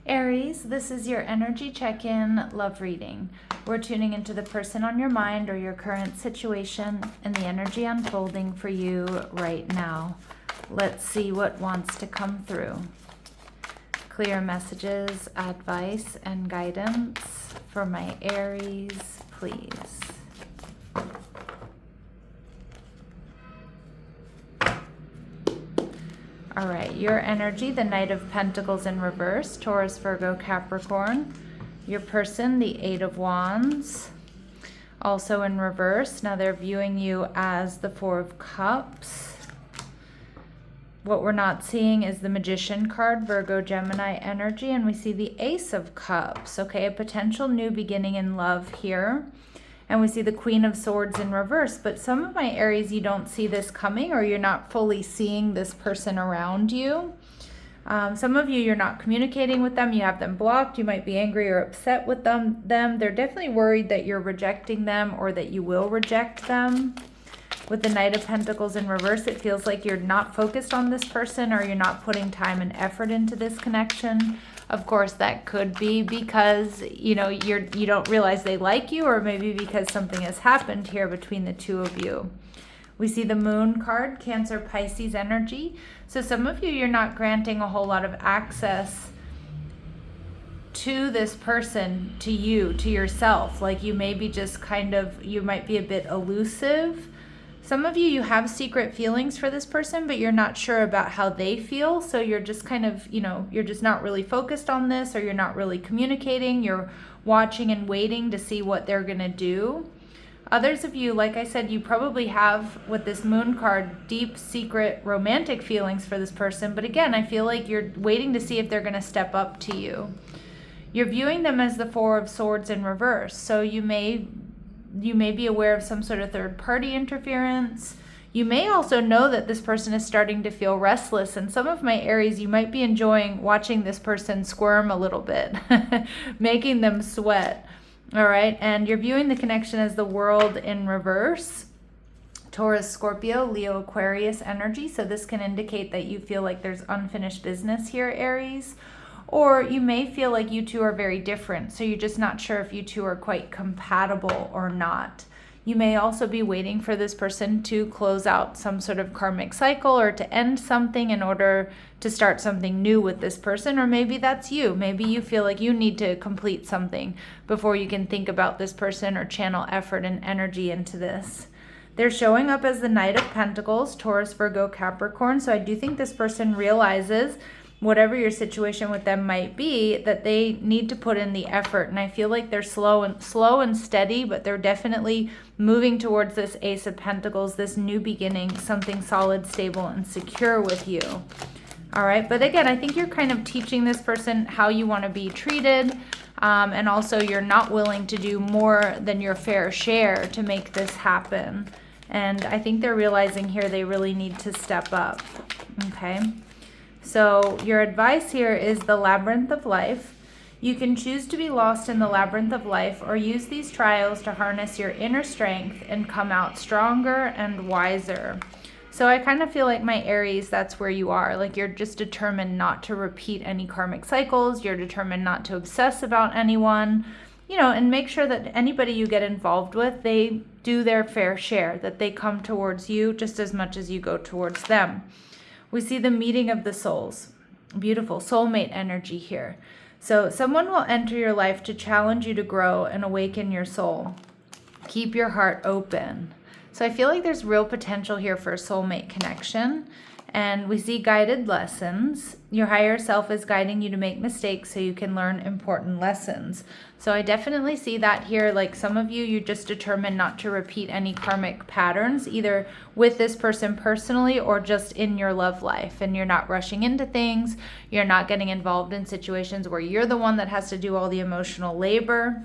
Aries, this is your energy check-in love reading. We're tuning into the person on your mind or your current situation and the energy unfolding for you right now. Let's see what wants to come through. Clear messages, advice, and guidance for my Aries, please. All right, your energy, the Knight of Pentacles in reverse, Taurus, Virgo, Capricorn. Your person, the Eight of Wands, also in reverse. Now they're viewing you as the Four of Cups. What we're not seeing is the Magician card, Virgo, Gemini energy, and we see the Ace of Cups. Okay, a potential new beginning in love here. And we see the Queen of Swords in reverse. But some of my Aries, you don't see this coming, or you're not fully seeing this person around you. Some of you, you're not communicating with them. You have them blocked. You might be angry or upset with them. They're definitely worried that you're rejecting them or that you will reject them. With the Knight of Pentacles in reverse, it feels like you're not focused on this person, or you're not putting time and effort into this connection. Of course, that could be because, you don't realize they like you, or maybe because something has happened here between the two of you. We see the Moon card, Cancer, Pisces energy. So some of you, you're not granting a whole lot of access to this person, to you, to yourself. Like you maybe just you might be a bit elusive. Some of you, you have secret feelings for this person, but you're not sure about how they feel. So you're just you're just not really focused on this, or you're not really communicating. You're watching and waiting to see what they're going to do. Others of you, like I said, you probably have, with this Moon card, deep, secret, romantic feelings for this person. But again, I feel like you're waiting to see if they're going to step up to you. You're viewing them as the Four of Swords in reverse. So you may be aware of some sort of third-party interference. You may also know that this person is starting to feel restless. And some of my Aries, you might be enjoying watching this person squirm a little bit, making them sweat. All right, and you're viewing the connection as the World in reverse. Taurus, Scorpio, Leo, Aquarius energy. So this can indicate that you feel like there's unfinished business here, Aries. Or you may feel like you two are very different, so you're just not sure if you two are quite compatible or not. You may also be waiting for this person to close out some sort of karmic cycle, or to end something in order to start something new with this person. Or maybe that's you. Maybe you feel like you need to complete something before you can think about this person or channel effort and energy into this. They're showing up as the Knight of Pentacles, Taurus, Virgo, Capricorn. So I do think this person realizes, whatever your situation with them might be, that they need to put in the effort. And I feel like they're slow and steady, but they're definitely moving towards this Ace of Pentacles, this new beginning, something solid, stable, and secure with you. All right, but again, I think you're kind of teaching this person how you want to be treated, and also you're not willing to do more than your fair share to make this happen. And I think they're realizing here they really need to step up, okay? So your advice here is the labyrinth of life. You can choose to be lost in the labyrinth of life, or use these trials to harness your inner strength and come out stronger and wiser. So I kind of feel like my Aries, that's where you are. Like you're just determined not to repeat any karmic cycles. You're determined not to obsess about anyone, and make sure that anybody you get involved with, they do their fair share, that they come towards you just as much as you go towards them. We see the meeting of the souls. Beautiful soulmate energy here. So someone will enter your life to challenge you to grow and awaken your soul. Keep your heart open. So I feel like there's real potential here for a soulmate connection. And we see guided lessons. Your higher self is guiding you to make mistakes so you can learn important lessons. So I definitely see that here. Like some of you, just determined not to repeat any karmic patterns, either with this person personally or just in your love life. And you're not rushing into things. You're not getting involved in situations where you're the one that has to do all the emotional labor.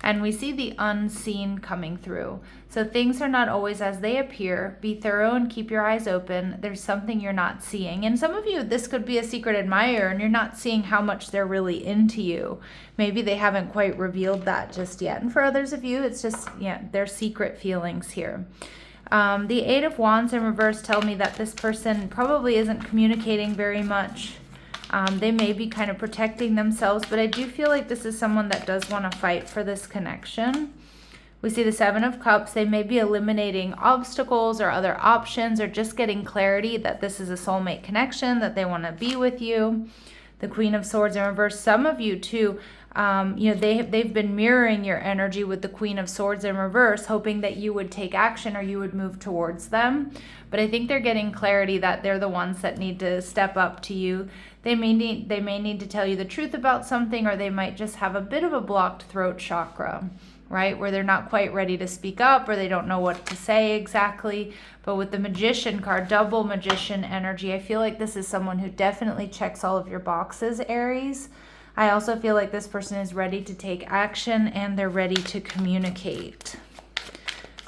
And we see the unseen coming through. So things are not always as they appear. Be thorough and keep your eyes open. There's something you're not seeing. And some of you, this could be a secret admirer, and you're not seeing how much they're really into you. Maybe they haven't quite revealed that just yet. And for others of you, it's just, their secret feelings here. The Eight of Wands in reverse tell me that this person probably isn't communicating very much. They may be kind of protecting themselves, but I do feel like this is someone that does want to fight for this connection. We see the Seven of Cups. They may be eliminating obstacles or other options, or just getting clarity that this is a soulmate connection, that they want to be with you. The Queen of Swords in reverse. Some of you too, they've been mirroring your energy with the Queen of Swords in reverse, hoping that you would take action or you would move towards them. But I think they're getting clarity that they're the ones that need to step up to you. They may need to tell you the truth about something, or they might just have a bit of a blocked throat chakra, right? Where they're not quite ready to speak up, or they don't know what to say exactly. But with the Magician card, double Magician energy, I feel like this is someone who definitely checks all of your boxes, Aries. I also feel like this person is ready to take action and they're ready to communicate.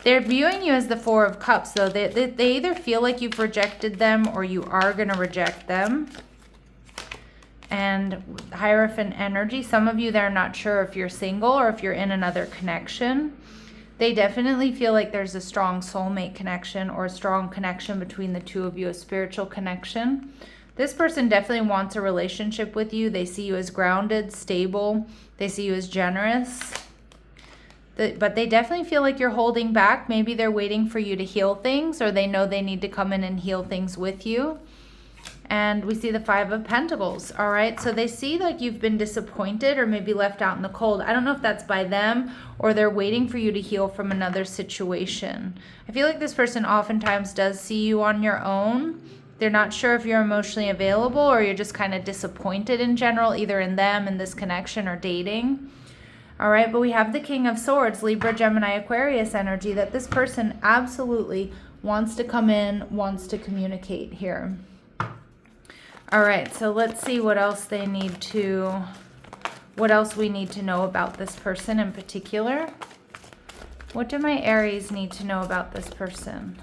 They're viewing you as the Four of Cups, though. They either feel like you've rejected them or you are going to reject them. And Hierophant energy, some of you, they're not sure if you're single or if you're in another connection. They definitely feel like there's a strong soulmate connection or a strong connection between the two of you, a spiritual connection. This person definitely wants a relationship with you. They see you as grounded, stable. They see you as generous. But they definitely feel like you're holding back. Maybe they're waiting for you to heal things, or they know they need to come in and heal things with you. And we see the Five of Pentacles, all right? So they see like you've been disappointed or maybe left out in the cold. I don't know if that's by them or they're waiting for you to heal from another situation. I feel like this person oftentimes does see you on your own. They're not sure if you're emotionally available, or you're just kind of disappointed in general, either in them, in this connection, or dating. All right, but we have the King of Swords, Libra, Gemini, Aquarius energy, that this person absolutely wants to come in, wants to communicate here. All right, so let's see what else we need to know about this person in particular. What do my Aries need to know about this person?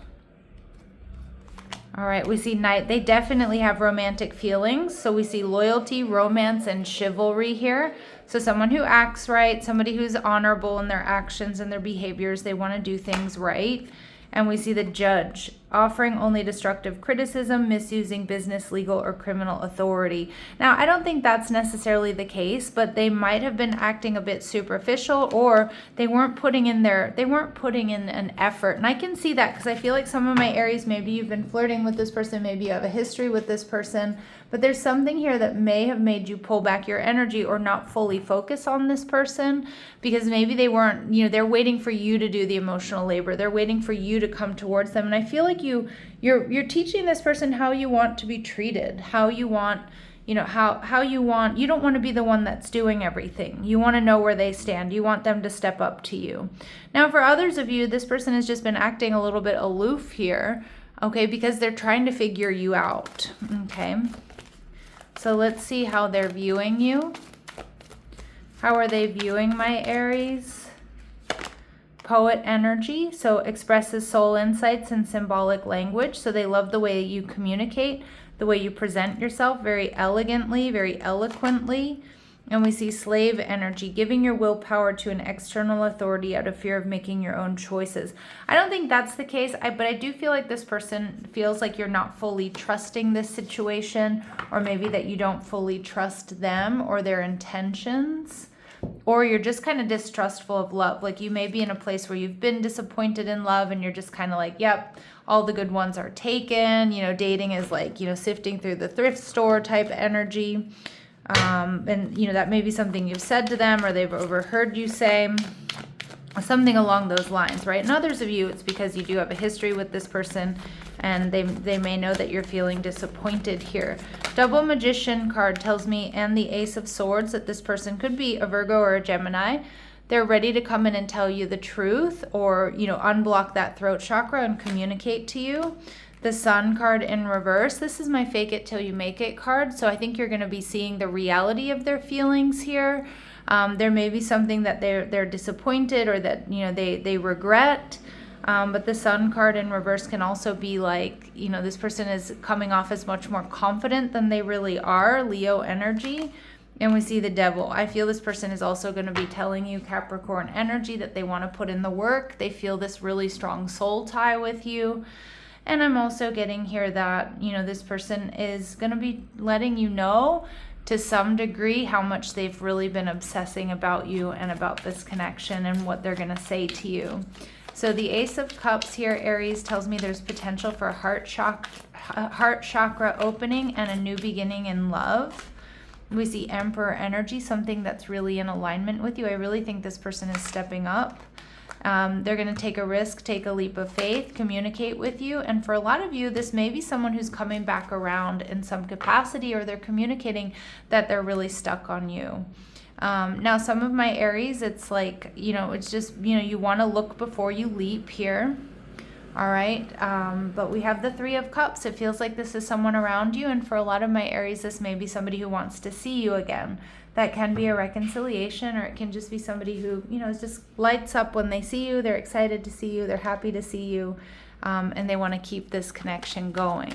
All right, we see Knight. They definitely have romantic feelings. So we see loyalty, romance, and chivalry here. So someone who acts right, somebody who's honorable in their actions and their behaviors. They want to do things right. And we see the Judge, offering only destructive criticism, misusing business, legal, or criminal authority. Now, I don't think that's necessarily the case, but they might have been acting a bit superficial, or they weren't putting in an effort. And I can see that because I feel like some of my Aries, maybe you've been flirting with this person, maybe you have a history with this person, but there's something here that may have made you pull back your energy or not fully focus on this person, because maybe they weren't, they're waiting for you to do the emotional labor. They're waiting for you to come towards them. And I feel like you're teaching this person how you want to be treated, how you want, how you want, you don't want to be the one that's doing everything. You want to know where they stand. You want them to step up to you. Now, for others of you, this person has just been acting a little bit aloof here, okay, because they're trying to figure you out, okay? So let's see how they're viewing you. How are they viewing my Aries? Poet energy, so expresses soul insights in symbolic language. So they love the way you communicate, the way you present yourself, very elegantly, very eloquently. And we see slave energy, giving your willpower to an external authority out of fear of making your own choices. I don't think that's the case, but I do feel like this person feels like you're not fully trusting this situation, or maybe that you don't fully trust them or their intentions. Or you're just kind of distrustful of love. Like you may be in a place where you've been disappointed in love and you're just kind of like, yep, all the good ones are taken. Dating is like, sifting through the thrift store type energy. And, that may be something you've said to them or they've overheard you say. Something along those lines, right? And others of you, it's because you do have a history with this person and they may know that you're feeling disappointed here. Double Magician card tells me, and the Ace of Swords, that this person could be a Virgo or a Gemini. They're ready to come in and tell you the truth, or, unblock that throat chakra and communicate to you. The Sun card in reverse. This is my fake it till you make it card. So I think you're going to be seeing the reality of their feelings here. There may be something that they're disappointed or that, they regret. But the Sun card in reverse can also be like, this person is coming off as much more confident than they really are, Leo energy. And we see the Devil. I feel this person is also going to be telling you, Capricorn energy, that they want to put in the work. They feel this really strong soul tie with you. And I'm also getting here that, you know, this person is going to be letting you know to some degree how much they've really been obsessing about you and about this connection and what they're going to say to you. So the Ace of Cups here, Aries, tells me there's potential for heart chakra opening and a new beginning in love. We see Emperor energy, something that's really in alignment with you. I really think this person is stepping up. They're going to take a risk, take a leap of faith, communicate with you. And for a lot of you, this may be someone who's coming back around in some capacity, or they're communicating that they're really stuck on you. Now, some of my Aries, it's like, you know, it's just, you know, you want to look before you leap here. All right. But we have the Three of Cups. It feels like this is someone around you. And for a lot of my Aries, this may be somebody who wants to see you again. That can be a reconciliation, or it can just be somebody who, you know, just lights up when they see you. They're excited to see you. They're happy to see you. And they want to keep this connection going.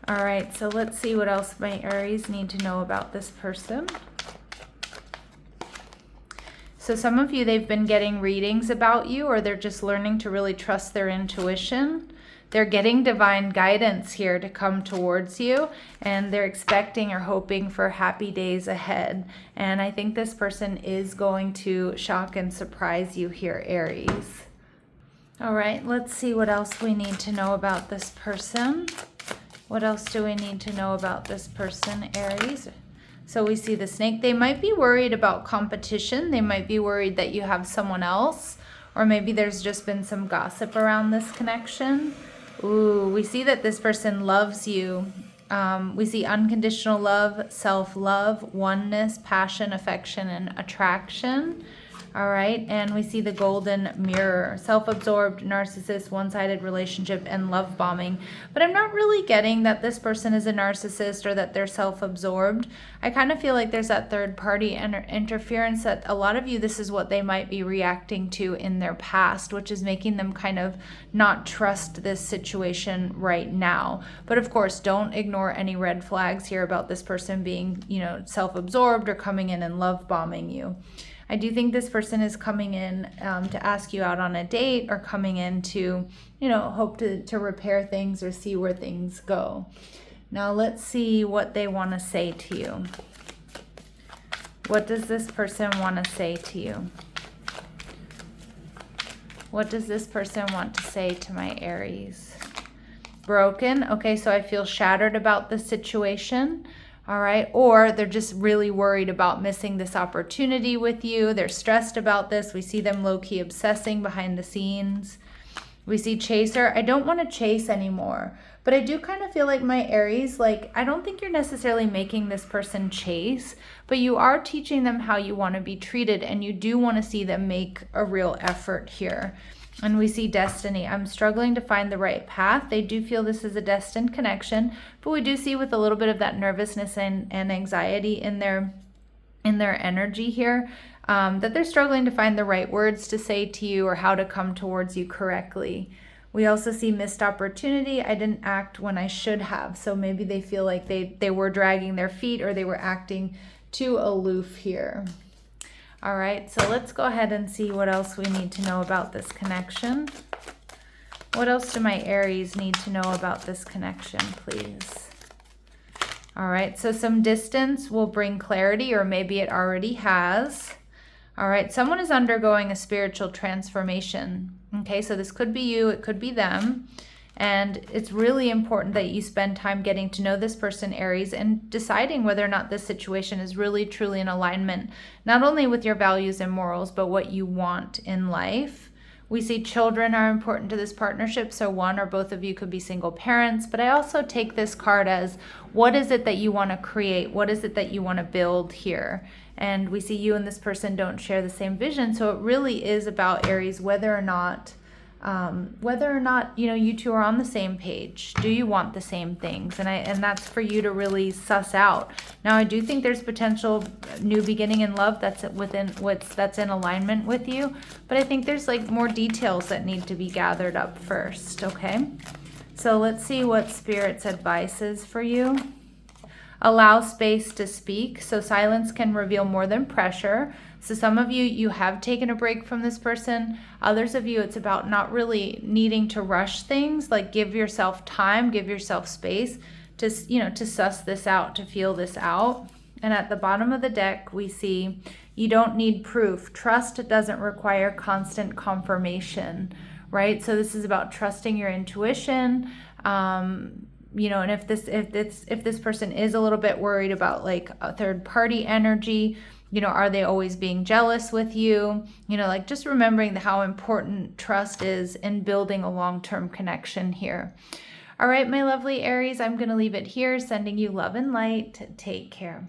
All right. So let's see what else my Aries need to know about this person. So some of you, they've been getting readings about you, or they're just learning to really trust their intuition. They're getting divine guidance here to come towards you, and they're expecting or hoping for happy days ahead. And I think this person is going to shock and surprise you here, Aries. All right, let's see what else we need to know about this person. What else do we need to know about this person, Aries? So we see the snake. They might be worried about competition. They might be worried that you have someone else, or maybe there's just been some gossip around this connection. Ooh, we see that this person loves you. We see unconditional love, self-love, oneness, passion, affection, and attraction. All right, and we see the golden mirror, self-absorbed, narcissist, one-sided relationship, and love bombing. But I'm not really getting that this person is a narcissist or that they're self-absorbed. I kind of feel like there's that third-party interference that a lot of you, this is what they might be reacting to in their past, which is making them kind of not trust this situation right now. But of course, don't ignore any red flags here about this person being, you know, self-absorbed or coming in and love bombing you. I do think this person is coming in to ask you out on a date, or coming in to, you know, hope to repair things or see where things go. Now let's see what they want to say to you. What does this person want to say to you? What does this person want to say to my Aries? Broken. Okay, so I feel shattered about the situation. All right, or they're just really worried about missing this opportunity with you. They're stressed about this. We see them low-key obsessing behind the scenes. We see chaser. I don't want to chase anymore, but I do kind of feel like my Aries, like, I don't think you're necessarily making this person chase, but you are teaching them how you want to be treated, and you do want to see them make a real effort here. And we see destiny. I'm struggling to find the right path. They do feel this is a destined connection, but we do see with a little bit of that nervousness and anxiety in their energy here, that they're struggling to find the right words to say to you or how to come towards you correctly. We also see missed opportunity. I didn't act when I should have. So maybe they feel like they were dragging their feet, or they were acting too aloof here. All right, so let's go ahead and see what else we need to know about this connection. What else do my Aries need to know about this connection, please? All right, so some distance will bring clarity, or maybe it already has. All right, someone is undergoing a spiritual transformation. Okay, so this could be you, it could be them. And it's really important that you spend time getting to know this person, Aries, and deciding whether or not this situation is really, truly in alignment, not only with your values and morals, but what you want in life. We see children are important to this partnership, so one or both of you could be single parents, but I also take this card as, what is it that you want to create? What is it that you want to build here? And we see you and this person don't share the same vision, so it really is about, Aries, whether or not you know, you two are on the same page. Do you want the same things? And that's for you to really suss out. Now, I do think there's potential new beginning in love that's in alignment with you, but I think there's like more details that need to be gathered up first. Okay, so let's see what Spirit's advice is for you. Allow space to speak. So silence can reveal more than pressure. So some of you, you have taken a break from this person. Others of you, it's about not really needing to rush things. Like give yourself time, give yourself space to, to suss this out, to feel this out. And at the bottom of the deck, we see you don't need proof. Trust doesn't require constant confirmation, right? So this is about trusting your intuition. And if this person is a little bit worried about like a third party energy, are they always being jealous with you? Like just remembering how important trust is in building a long-term connection here. All right, my lovely Aries, I'm going to leave it here, sending you love and light. Take care.